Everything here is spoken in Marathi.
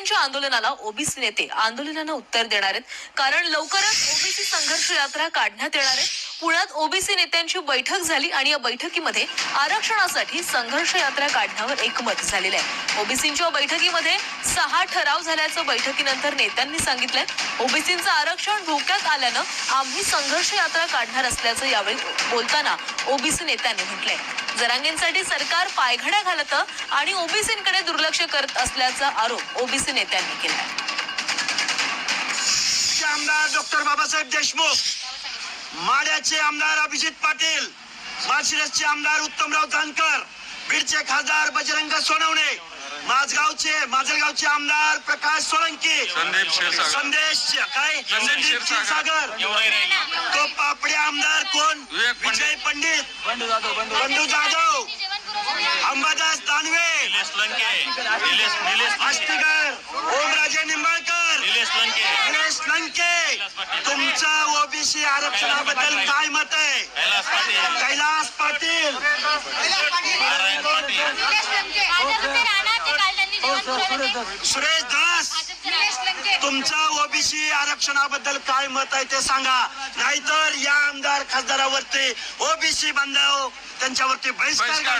ओबीसींच्या आंदोलनाला ओबीसी नेते आंदोलनानं उत्तर देणार आहेत, कारण लवकरच ओबीसी संघर्ष यात्रा काढण्यात येणार आहे. पुण्यात ओबीसी नेत्यांची बैठक झाली आणि या बैठकीमध्ये आरक्षणासाठी संघर्ष यात्रा काढण्यावर एकमत झालेलं आहे. ओबीसींच्या बैठकीमध्ये 6 ठराव झाल्याचं बैठकीनंतर नेत्यांनी सांगितलंय. ओबीसींचं आरक्षण धोक्यात आल्यानं आम्ही संघर्ष यात्रा काढणार असल्याचं यावेळी बोलताना ओबीसी नेत्यांनी म्हटलंय. जरांगेंसाठी सरकार पायघड्या घालतं आणि ओबीसींकडे दुर्लक्ष करत असल्याचा आरोप ओबीसी नेत्यांनी केला. आमदार डॉक्टर बाबासाहेब देशमुख, माढ्याचे आमदार अभिजित पाटील, माळशिरसचे आमदार उत्तमराव जानकर, बीडचे खासदार बजरंग सोनवणे, माजलगावचे आमदार प्रकाश सोळंकी, संदेश क्षीरसागर, तो पापडे आमदार कोण, विजय पंडित, बंडू जाधव, अंबादास दानवे, आष्टीकर, ओमराजे निंबाळकर, निलेश लंके. तुमचं ओबीसी आरक्षणाबद्दल काय मत आहे? कैलास पाटील, सुरेश दास, तुमचं ओबीसी आरक्षणाबद्दल काय मत आहे ते सांगा, नाहीतर या आमदार खासदारावरती ओबीसी बांधव त्यांच्यावरती बहिष्कार